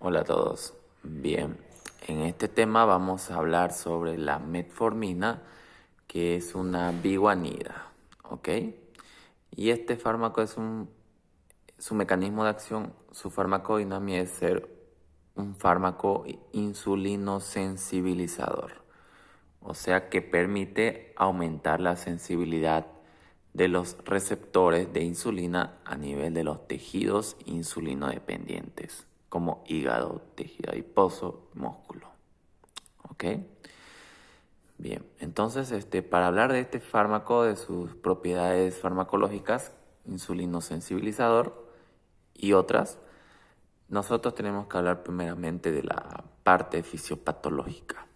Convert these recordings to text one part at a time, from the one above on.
Hola a todos. Bien, en este tema vamos a hablar sobre la metformina, que es una biguanida, ¿ok? Y este fármaco su mecanismo de acción, su farmacodinámica es ser un fármaco insulino sensibilizador, o sea que permite aumentar la sensibilidad de los receptores de insulina a nivel de los tejidos insulino dependientes, como hígado, tejido adiposo, músculo. ¿Ok? Bien, entonces para hablar de este fármaco, de sus propiedades farmacológicas, insulino sensibilizador y otras, nosotros tenemos que hablar primeramente de la parte fisiopatológica.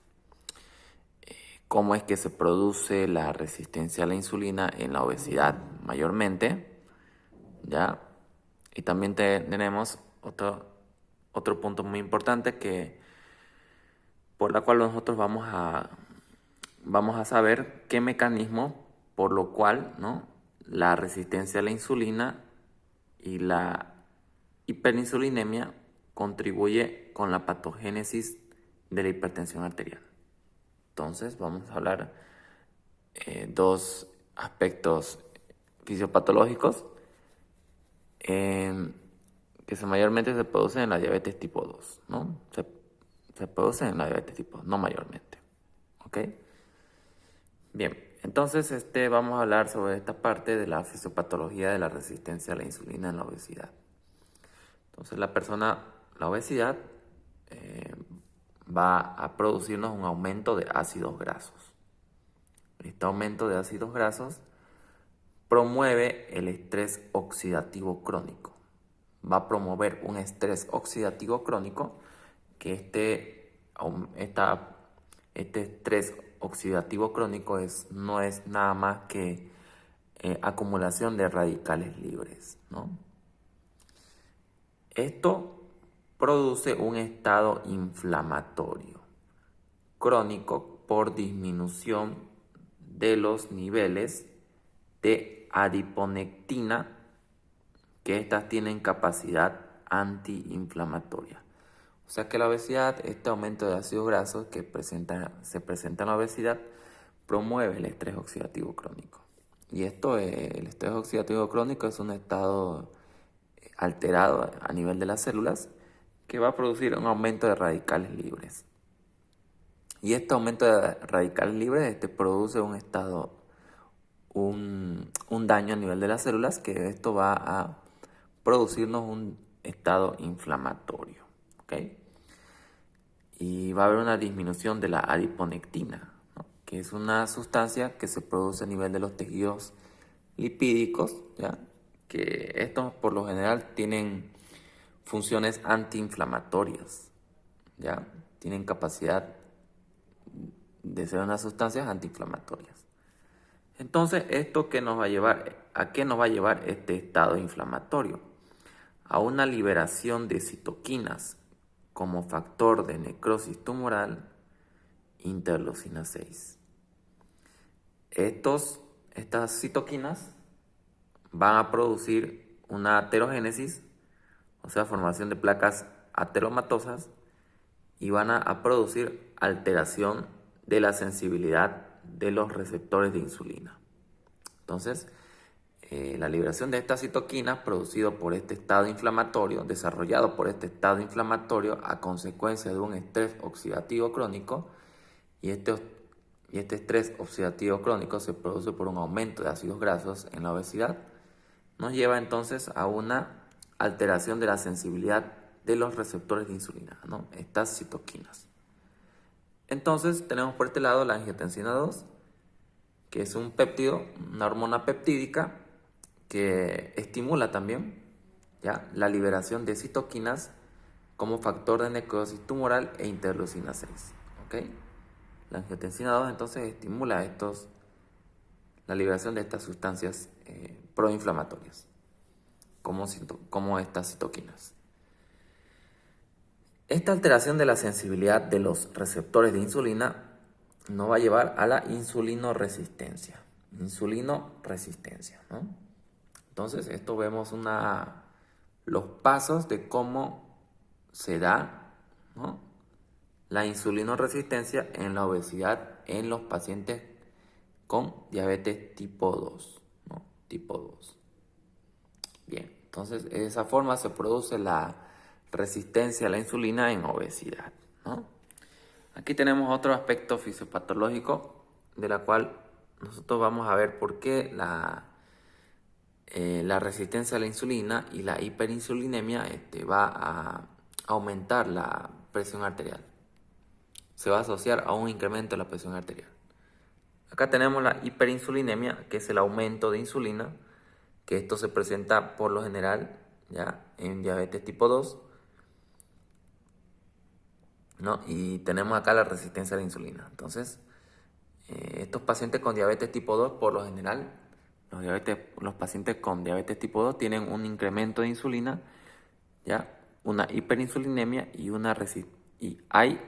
Cómo es que se produce la resistencia a la insulina en la obesidad mayormente, ¿ya? Y también tenemos otro punto muy importante por la cual nosotros vamos a saber qué mecanismo por lo cual, ¿no?, la resistencia a la insulina y la hiperinsulinemia contribuye con la patogénesis de la hipertensión arterial. Entonces vamos a hablar dos aspectos fisiopatológicos que mayormente se producen en la diabetes tipo 2, ¿no? Se producen en la diabetes tipo 2, no mayormente. ¿Ok? Bien, entonces vamos a hablar sobre esta parte de la fisiopatología de la resistencia a la insulina en la obesidad. Entonces la obesidad va a producirnos un aumento de ácidos grasos. Este aumento de ácidos grasos promueve el estrés oxidativo crónico. Va a promover un estrés oxidativo crónico que este estrés oxidativo crónico no es nada más que acumulación de radicales libres, ¿no? Esto produce un estado inflamatorio crónico por disminución de los niveles de adiponectina, que estas tienen capacidad antiinflamatoria. O sea que la obesidad, este aumento de ácidos grasos se presenta en la obesidad, promueve el estrés oxidativo crónico. Y el estrés oxidativo crónico es un estado alterado a nivel de las células que va a producir un aumento de radicales libres. Y este aumento de radicales libres produce un daño a nivel de las células, que esto va a producirnos un estado inflamatorio. ¿Ok? Y va a haber una disminución de la adiponectina, ¿no?, que es una sustancia que se produce a nivel de los tejidos lipídicos, ¿ya?, que estos por lo general tienen funciones antiinflamatorias, ¿ya? Tienen capacidad de ser unas sustancias antiinflamatorias. Entonces, ¿esto qué nos va a llevar? ¿A qué nos va a llevar este estado inflamatorio? A una liberación de citoquinas como factor de necrosis tumoral, interleucina 6. Estas citoquinas van a producir una aterogénesis, o sea, formación de placas ateromatosas, y van a producir alteración de la sensibilidad de los receptores de insulina. Entonces, la liberación de estas citoquinas producido por este estado inflamatorio, desarrollado por este estado inflamatorio a consecuencia de un estrés oxidativo crónico, y este estrés oxidativo crónico se produce por un aumento de ácidos grasos en la obesidad, nos lleva entonces a una alteración de la sensibilidad de los receptores de insulina, ¿no?, estas citoquinas. Entonces tenemos por este lado la angiotensina 2, que es un péptido, una hormona peptídica que estimula también, ¿ya?, la liberación de citoquinas como factor de necrosis tumoral e interleucina 6. ¿Ok? La angiotensina 2 entonces estimula la liberación de estas sustancias proinflamatorias, como estas citoquinas. Esta alteración de la sensibilidad de los receptores de insulina nos va a llevar a la insulinoresistencia. Insulinoresistencia, ¿no? Entonces, esto vemos los pasos de cómo se da ¿no? La insulinoresistencia en la obesidad en los pacientes con diabetes tipo 2, ¿no? Tipo 2. Bien, entonces de esa forma se produce la resistencia a la insulina en obesidad, ¿no? Aquí tenemos otro aspecto fisiopatológico de la cual nosotros vamos a ver por qué la resistencia a la insulina y la hiperinsulinemia va a aumentar la presión arterial. Se va a asociar a un incremento de la presión arterial. Acá tenemos la hiperinsulinemia, que es el aumento de insulina, que esto se presenta por lo general ya en diabetes tipo 2, ¿no? Y tenemos acá la resistencia a la insulina. Entonces, estos pacientes con diabetes tipo 2, por lo general, los pacientes con diabetes tipo 2 tienen un incremento de insulina, ¿ya? Una hiperinsulinemia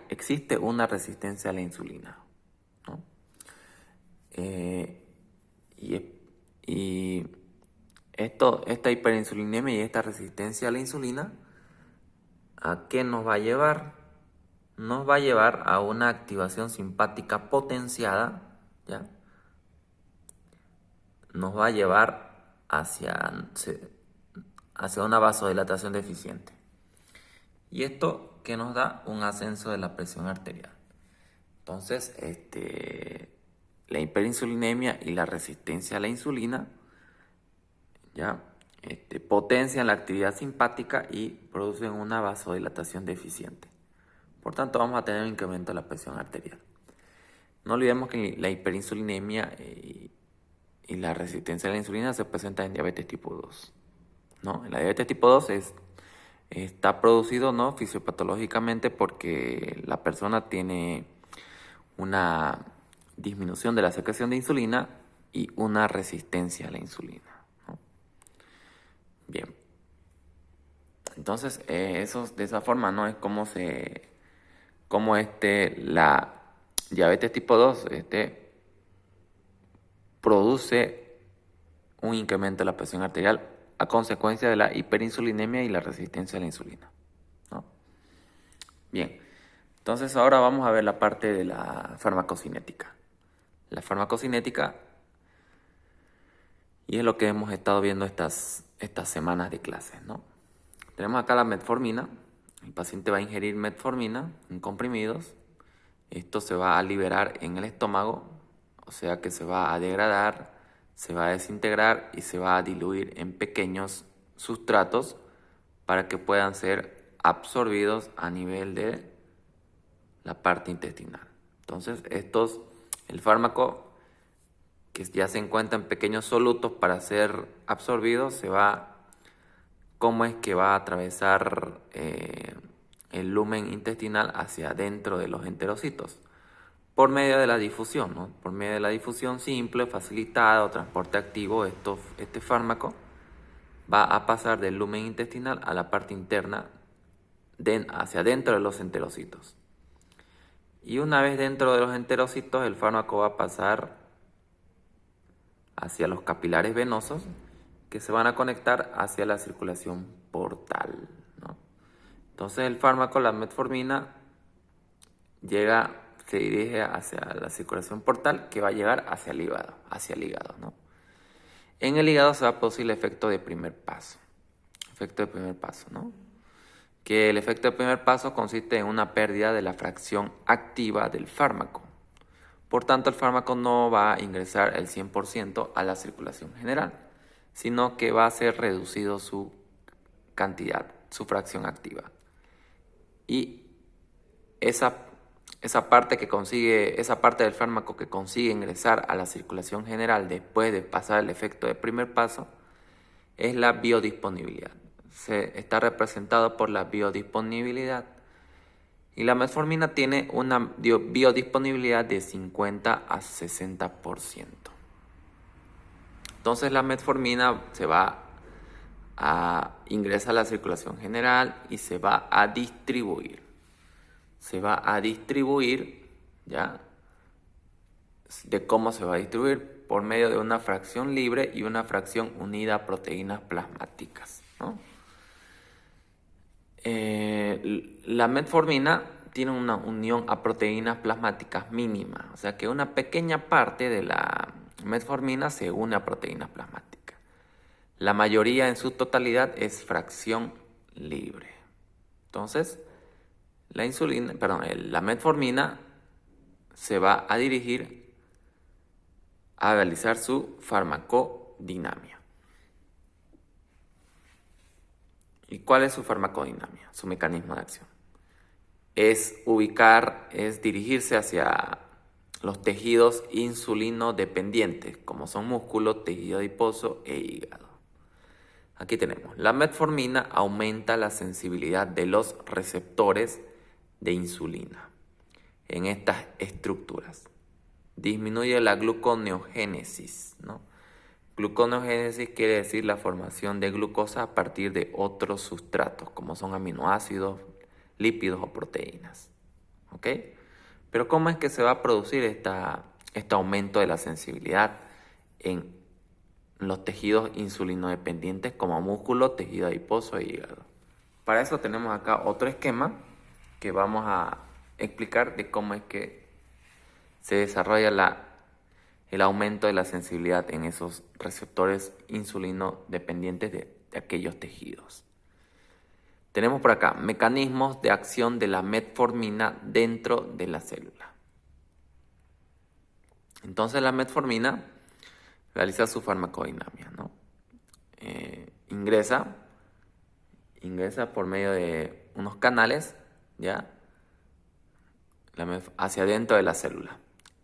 existe una resistencia a la insulina, ¿no? Eh, y, y esta hiperinsulinemia y esta resistencia a la insulina, ¿a qué nos va a llevar? Nos va a llevar a una activación simpática potenciada, ¿ya? Nos va a llevar hacia una vasodilatación deficiente. Y esto que nos da un ascenso de la presión arterial. Entonces, la hiperinsulinemia y la resistencia a la insulina, ¿ya? Potencian la actividad simpática y producen una vasodilatación deficiente. Por tanto, vamos a tener un incremento de la presión arterial. No olvidemos que la hiperinsulinemia y la resistencia a la insulina se presenta en diabetes tipo 2, ¿no? La diabetes tipo 2 está producido, ¿no?, fisiopatológicamente porque la persona tiene una disminución de la secreción de insulina y una resistencia a la insulina, ¿no? Bien, entonces eso de esa forma, ¿no?, es como la diabetes tipo 2 produce un incremento de la presión arterial a consecuencia de la hiperinsulinemia y la resistencia a la insulina, ¿no? Bien, entonces ahora vamos a ver la parte de la farmacocinética. La farmacocinética, y es lo que hemos estado viendo estas semanas de clases, ¿no? Tenemos acá la metformina. El paciente va a ingerir metformina en comprimidos. Esto se va a liberar en el estómago, o sea que se va a degradar, se va a desintegrar y se va a diluir en pequeños sustratos para que puedan ser absorbidos a nivel de la parte intestinal. Entonces, el fármaco que ya se encuentra en pequeños solutos para ser absorbido, cómo es que va a atravesar el lumen intestinal hacia adentro de los enterocitos. Por medio de la difusión, ¿no? Por medio de la difusión simple, facilitada o transporte activo, este fármaco va a pasar del lumen intestinal a la parte interna, hacia adentro de los enterocitos. Y una vez dentro de los enterocitos, el fármaco va a pasar hacia los capilares venosos que se van a conectar hacia la circulación portal, ¿no? Entonces el fármaco, la metformina, se dirige hacia la circulación portal que va a llegar hacia el hígado, ¿no? En el hígado se va a producir el efecto de primer paso. ¿No? Que el efecto de primer paso consiste en una pérdida de la fracción activa del fármaco. Por tanto, el fármaco no va a ingresar el 100% a la circulación general, sino que va a ser reducido su cantidad, su fracción activa. Y esa parte del fármaco que consigue ingresar a la circulación general después de pasar el efecto de primer paso es la biodisponibilidad. Está representado por la biodisponibilidad. Y la metformina tiene una biodisponibilidad de 50 a 60%. Entonces la metformina ingresa a la circulación general y se va a distribuir. ¿Ya? ¿De cómo se va a distribuir? Por medio de una fracción libre y una fracción unida a proteínas plasmáticas, ¿no? La metformina tiene una unión a proteínas plasmáticas mínima, o sea que una pequeña parte de la metformina se une a proteínas plasmáticas. La mayoría en su totalidad es fracción libre. Entonces, la metformina se va a dirigir a realizar su farmacodinamia. ¿Y cuál es su farmacodinamia? Su mecanismo de acción. Es dirigirse hacia los tejidos insulino dependientes, como son músculo, tejido adiposo e hígado. Aquí tenemos, la metformina aumenta la sensibilidad de los receptores de insulina en estas estructuras. Disminuye la gluconeogénesis, ¿no? Gluconeogénesis quiere decir la formación de glucosa a partir de otros sustratos, como son aminoácidos, lípidos o proteínas. ¿Ok? Pero ¿cómo es que se va a producir este aumento de la sensibilidad en los tejidos insulinodependientes como músculo, tejido adiposo e hígado? Para eso tenemos acá otro esquema que vamos a explicar de cómo es que se desarrolla el aumento de la sensibilidad en esos receptores insulinodependientes de aquellos tejidos. Tenemos por acá mecanismos de acción de la metformina dentro de la célula. Entonces la metformina realiza su farmacodinamia, ¿no? Ingresa por medio de unos canales, ¿ya? Hacia adentro de la célula.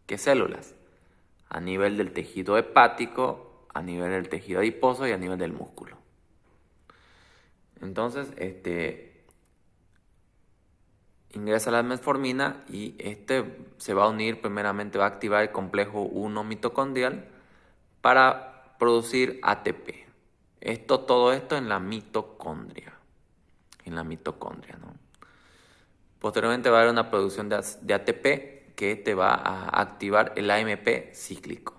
¿Qué células? A nivel del tejido hepático, a nivel del tejido adiposo y a nivel del músculo. Entonces, ingresa la metformina y se va a unir, primeramente va a activar el complejo 1 mitocondrial para producir ATP. Todo esto en la mitocondria. ¿No? Posteriormente va a haber una producción de ATP que te va a activar el AMP cíclico.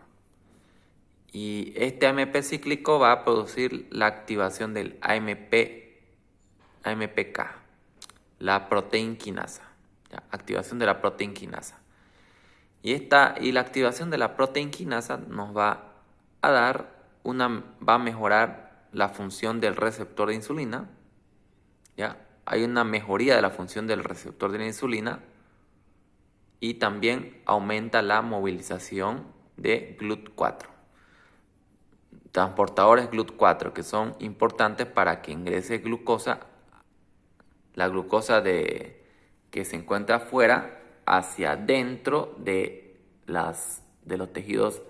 Y este AMP cíclico va a producir la activación del AMPK, la proteinquinasa, ¿ya? Activación de la proteinquinasa. Y la activación de la proteinquinasa nos va a mejorar la función del receptor de insulina, ¿ya? Hay una mejoría de la función del receptor de la insulina y también aumenta la movilización de GLUT4. Transportadores GLUT4 que son importantes para que ingrese glucosa, la glucosa que se encuentra afuera hacia dentro de los tejidos,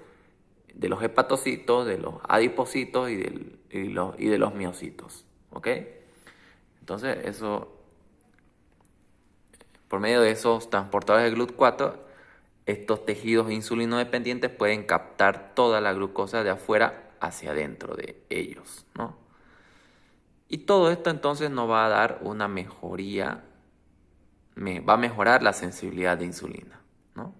de los hepatocitos, de los adipocitos y de los miocitos. ¿Ok? Entonces, por medio de esos transportadores de GLUT4, estos tejidos insulinodependientes pueden captar toda la glucosa de afuera hacia adentro de ellos, ¿no? Y todo esto entonces nos va a dar una mejoría, va a mejorar la sensibilidad de insulina, ¿no?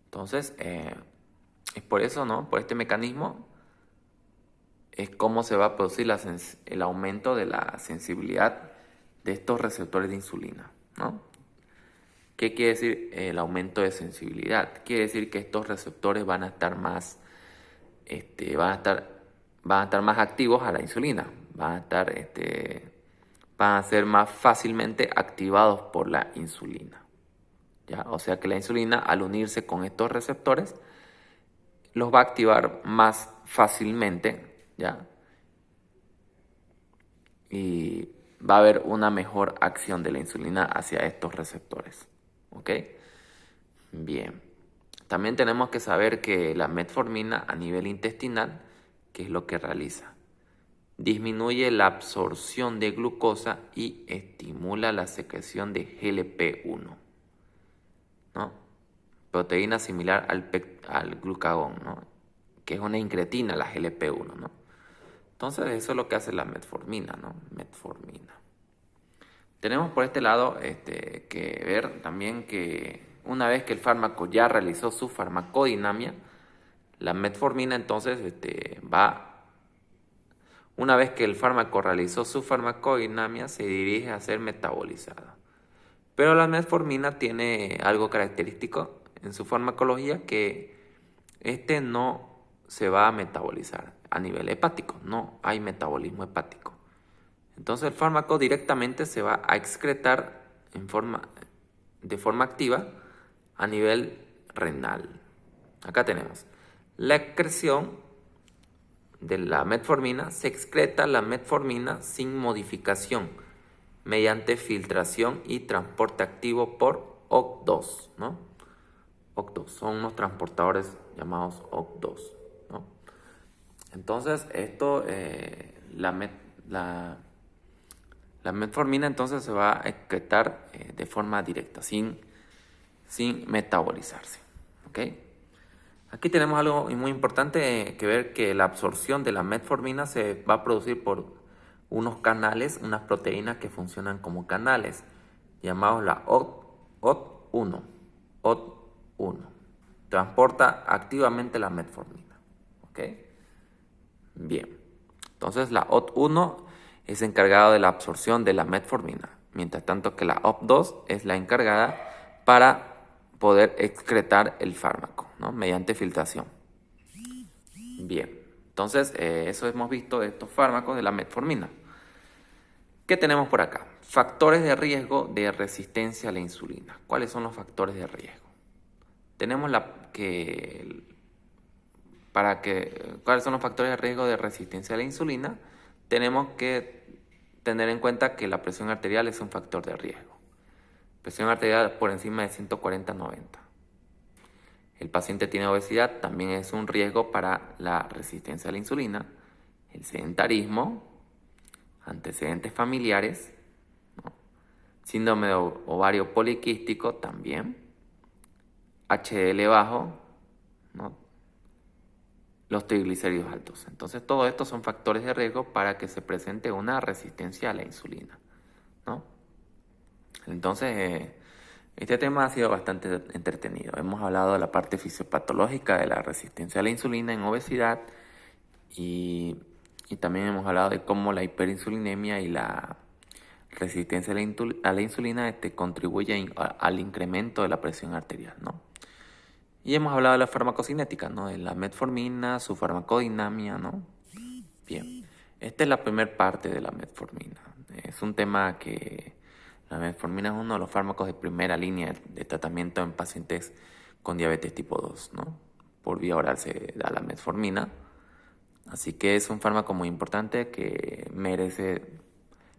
Entonces, es por eso, ¿no? Por este mecanismo es cómo se va a producir el aumento de la sensibilidad de estos receptores de insulina, ¿no? ¿Qué quiere decir el aumento de sensibilidad? Quiere decir que estos receptores van a estar más activos a la insulina, van a ser más fácilmente activados por la insulina, ¿ya? O sea que la insulina, al unirse con estos receptores, los va a activar más fácilmente, ¿ya? Y va a haber una mejor acción de la insulina hacia estos receptores, ¿ok? Bien. También tenemos que saber que la metformina a nivel intestinal, ¿qué es lo que realiza? Disminuye la absorción de glucosa y estimula la secreción de GLP-1, ¿no? Proteína similar al glucagón, ¿no? Que es una incretina, la GLP-1, ¿no? Entonces eso es lo que hace la metformina, ¿no? Metformina. Tenemos por este lado que ver también que una vez que el fármaco ya realizó su farmacodinamia, la metformina entonces Una vez que el fármaco realizó su farmacodinámica, se dirige a ser metabolizada. Pero la metformina tiene algo característico en su farmacología, que este no se va a metabolizar a nivel hepático, no hay metabolismo hepático. Entonces el fármaco directamente se va a excretar de forma activa a nivel renal. Acá tenemos la excreción de la metformina. Se excreta la metformina sin modificación mediante filtración y transporte activo por OCT2, ¿no? OCT2 son unos transportadores llamados OCT2, ¿no? Entonces esto, la metformina entonces se va a excretar de forma directa, sin metabolizarse, ¿ok? Aquí tenemos algo muy importante que ver, que la absorción de la metformina se va a producir por unos canales, unas proteínas que funcionan como canales, llamados la OT1. OT1. Transporta activamente la metformina, ¿ok? Bien. Entonces la OT1 es encargada de la absorción de la metformina, mientras tanto que la OT2 es la encargada para poder excretar el fármaco, ¿no? Mediante filtración. Bien, entonces eso hemos visto de estos fármacos de la metformina. ¿Qué tenemos por acá? Factores de riesgo de resistencia a la insulina. ¿Cuáles son los factores de riesgo? Tenemos ¿cuáles son los factores de riesgo de resistencia a la insulina? Tenemos que tener en cuenta que la presión arterial es un factor de riesgo. Presión arterial por encima de 140/90. El paciente tiene obesidad, también es un riesgo para la resistencia a la insulina. El sedentarismo, antecedentes familiares, ¿no? Síndrome de ovario poliquístico también. HDL bajo, ¿no? Los triglicéridos altos. Entonces, todos estos son factores de riesgo para que se presente una resistencia a la insulina, ¿no? Entonces, este tema ha sido bastante entretenido. Hemos hablado de la parte fisiopatológica de la resistencia a la insulina en obesidad y también hemos hablado de cómo la hiperinsulinemia y la resistencia a la insulina contribuye al incremento de la presión arterial, ¿no? Y hemos hablado de la farmacocinética, ¿no? De la metformina, su farmacodinámica, ¿no? Bien, esta es la primera parte de la metformina. Es un tema que la metformina es uno de los fármacos de primera línea de tratamiento en pacientes con diabetes tipo 2, ¿no? Por vía oral se da la metformina. Así que es un fármaco muy importante que merece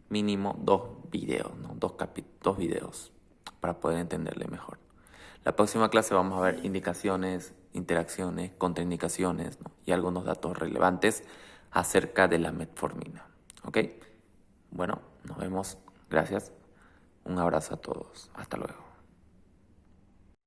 mínimo 2 videos, ¿no? Dos videos para poder entenderle mejor. La próxima clase vamos a ver indicaciones, interacciones, contraindicaciones, ¿no? Y algunos datos relevantes acerca de la metformina. ¿Ok? Bueno, nos vemos. Gracias. Un abrazo a todos. Hasta luego.